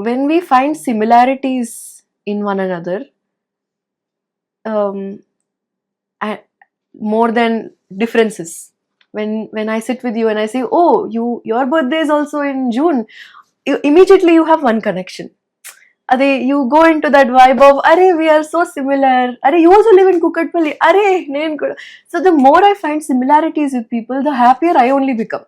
when we find similarities in one another, and more than differences, when I sit with you and I say, oh, your birthday is also in June, immediately you have one connection. Ade, you go into that vibe of, are we are so similar, are you also live in Kukatpalli, are nen kuda. So the more I find similarities with people, the happier I only become.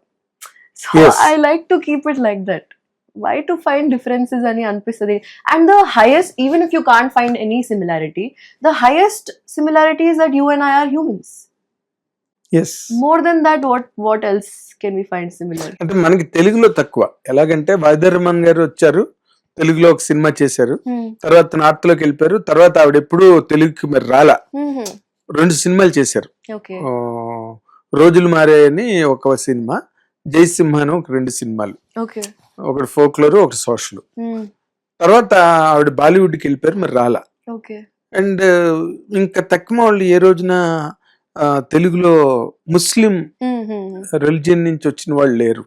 So Yes. I like to keep it like that. Why to find differences ani anpistadi. And the highest, even if you can't find any similarity, the highest similarity is that you and I are humans. Yes. More than that, what else can we find similar? అంటే మనకి తెలుగులో తక్కువ. ఎలాగంటే వాయిదర్మన్ గారు వచ్చారు, తెలుగులో ఒక cinema చేశారు, తర్వాత నార్త్ లోకి వెళ్ళిపోయారు, తర్వాత ఆవిడ ఎప్పుడు తెలుగుకి మరి రాలా. 2 సినిమాలు చేశారు. Okay. రోజులు మారాయని ఒక సినిమా, జయసింహ అని ఒక 2 సినిమాలు, Okay. ఒకటి ఫోక్లోర్, ఒకటి సోషల్. తర్వాత ఆవిడ బాలీవుడ్కి వెళ్ళిపోయారు, మరి రాలా. Okay. అండ్ ఇంకా తక్కువ వాళ్ళు ఏ రోజున తెలుగులో ముస్లిం రిలిజియన్ నుంచి వచ్చిన వాళ్ళు లేరు.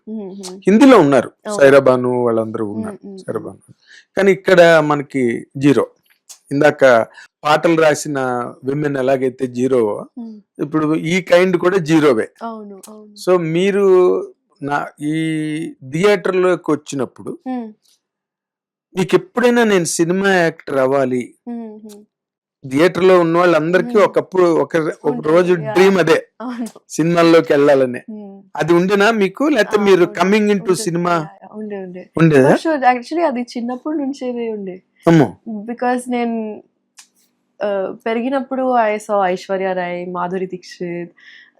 హిందీలో ఉన్నారు, సైరాబాను వాళ్ళందరూ ఉన్నారు, సైరాబాను. కానీ ఇక్కడ మనకి జీరో. ఇందాక పాటలు రాసిన విమెన్ ఎలాగైతే జీరో, ఇప్పుడు ఈ కైండ్ కూడా జీరోవే. సో మీరు ఈ థియేటర్లోకి వచ్చినప్పుడు మీకు ఎప్పుడైనా నేను సినిమా యాక్టర్ అవ్వాలి, థియేటర్ లో ఉన్న వాళ్ళందరికీ ఒకప్పుడు ఒక రోజు డ్రీమ్ అదే, సినిమాల్లోకి వెళ్ళాలని. అది ఉండేనా మీకు, లేకపోతే మీరు కమింగ్ ఇన్ టు సినిమా ఉండేదా? యాక్చువల్లీ అది చిన్నప్పటి నుంచే ఉండే. బికాస్ నేను పెరిగినప్పుడు I saw Aishwarya Rai, Madhuri Dixit,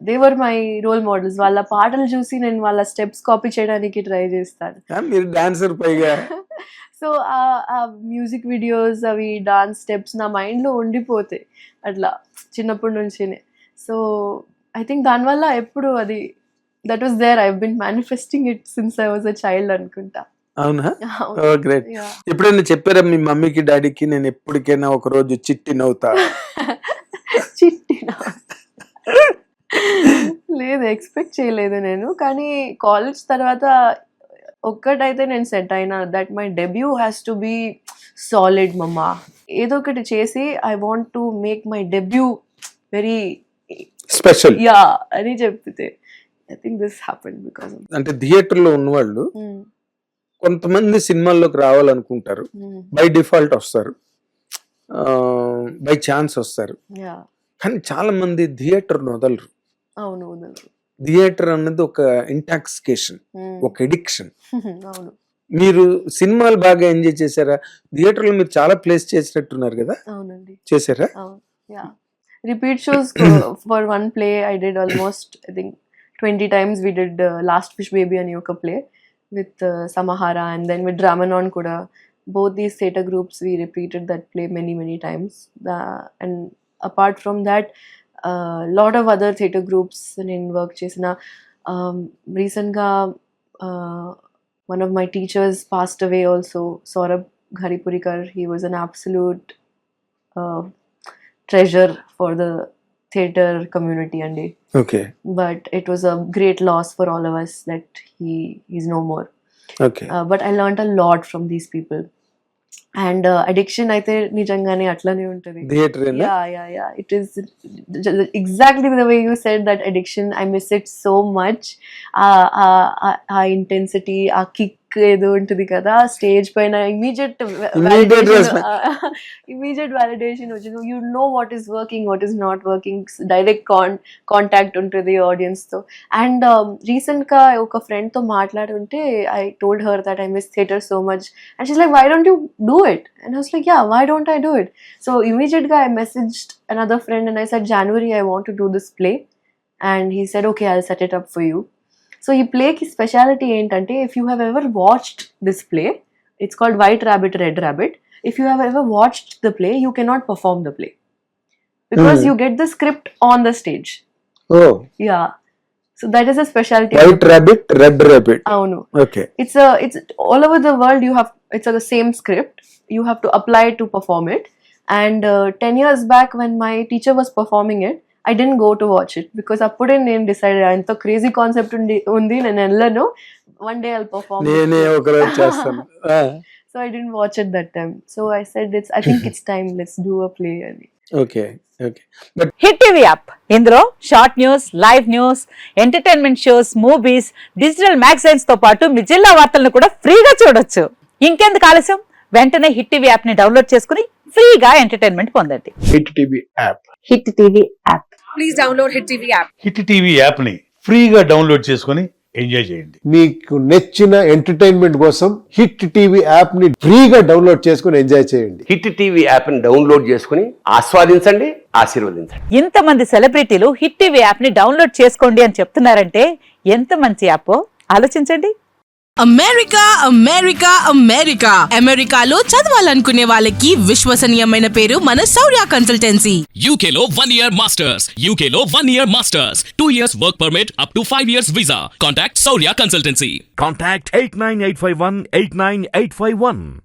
they were my role models. వాళ్ళ పాటలు చూసి నేను వాళ్ళ స్టెప్స్ కాపీ చేయడానికి ట్రై చేస్తాను. మీరు డాన్సర్ పైగా. సో ఆ మ్యూజిక్ వీడియోస్, అవి డాన్స్ స్టెప్స్ నా మైండ్లో ఉండిపోతాయి అట్లా చిన్నప్పటి నుంచినే. సో ఐ థింక్ దానివల్ల ఎప్పుడు అది that was there. I been manifesting it since I was a child అనుకుంటా. అవునా? గ్రేట్. ఎప్పుడైనా చెప్పారా మీ మమ్మీకి డాడీకి, నేను ఎప్పటికైనా ఒక రోజు చిట్టి నవ్వుతా? చిట్టి లేదు, ఎక్స్పెక్ట్ చేయలేదు నేను. కానీ కాలేజ్ తర్వాత ఒక్కటైతే నేను సెట్ అయినా, that my debut has to be solid mamma. ఏదో ఒకటి చేసి I want to make my debut very special yeah అని చెప్తే I think this happened because అంటే థియేటర్ లో ఉన్నవాళ్ళు కొంతమంది సినిమాల్లోకి రావాలనుకుంటారు, బై డిఫాల్ట్ వస్తారు, బై ఛాన్స్ వస్తారు. కానీ చాలా మంది థియేటర్ వదలరు. అవును, వదలరు. థియేటర్ అన్నది ఒక ఇంటాక్సికేషన్, ఒక ఎడిక్షన్. మీరు సినిమాలు బాగా ఎంజాయ్ చేశారా? థియేటర్ లో మీరు చాలా ప్లేస్ చేసినట్టున్నారు కదా? అవునండి, చేశారా? Repeat shows for one play I did almost I think 20 times. We did Last Fish Baby అని ఒక play with Samahara, and then with Dramanon kuda. Both these theatre groups, we repeated that play many times. And apart from that, lot of other theatre groups in work chesina. Recent ga one of my teachers passed away also, Saurabh Gharipurikar. He was an absolute treasure for the theatre community andi. Okay. But it was a great loss for all of us that he's no more. Okay. But I learned a lot from these people. And addiction అయితే నిజంగానే అట్లానే ఉంటుంది. Theatre yeah it is exactly the way you said that addiction. I miss it so much. ఆ intensity, ఆ kick ఏదో ఉంటుంది కదా stage పైన, immediate validation వచ్చింది. You know what is working, what is not working. Direct contact ఉంటుంది audience తో. And recent గా ఒక friend తో మాట్లాడుంటే I told her that I miss theatre so much, and she's like, why don't you do it? And I was like, yeah, why don't I do it? So immediate గా I messaged another friend and I said, January I want to do this play. And he said, okay, I'll set it up for you. So ఈ ప్లేకి speciality ఏంటంటే, if you have ever watched this play, it's called white rabbit red rabbit. If you have ever watched the play, you cannot perform the play because you get the script on the stage. Yeah, so that is a speciality. White rabbit red rabbit. అవును. Okay. It's all over the world. It's the same script. You have to apply to perform it. And 10 years back when my teacher was performing it, I didn't go to watch it because appude nenu decided anta crazy concept undi nenu ellanu, one day I'll perform nene oka roju chestanu. So I didn't watch it that time. So I said, I think it's time. Let's do a play. Okay okay but Hit TV app ఇందులో short news, live news, entertainment shows, movies, digital magazines తో పాటు మీ జిల్లా వార్తలను కూడా ఫ్రీగా చూడొచ్చు. ఇంకెందుకు ఆలస్యం, వెంటనే హిట్ టీవీ యాప్ ని డౌన్లోడ్ చేసుకుని ఫ్రీగా ఎంటర్టైన్మెంట్ పొందండి. Hit TV app. Hit TV app. Please download hit TV app. Hit TV app ని ఫ్రీగా డౌన్లోడ్ చేసుకొని ఎంజాయ్ చేయండి. మీకు నచ్చిన ఎంటర్టైన్మెంట్ కోసం హిట్ టీవీ యాప్ ని ఫ్రీగా డౌన్లోడ్ చేసుకుని ఎంజాయ్ చేయండి. హిట్ టీవీ యాప్ ని డౌన్లోడ్ చేసుకుని ఆస్వాదించండి, ఆశీర్వదించండి. ఇంతమంది సెలబ్రిటీలు హిట్ టీవీ యాప్ ని డౌన్లోడ్ చేసుకోండి అని చెప్తున్నారంటే ఎంత మంచి యాప్ ఆలోచించండి. అమెరికా అమెరికా అమెరికా అమెరికాలో చదవాలనుకునే వాళ్ళకి విశ్వసనీయమైన పేరు మన శౌర్య కన్సల్టెన్సీ. UK లో 1 year masters. UK లో 1 year masters. 2 years work permit up to 5 years visa. Contact Saurya Consultancy. Contact 89851 89851.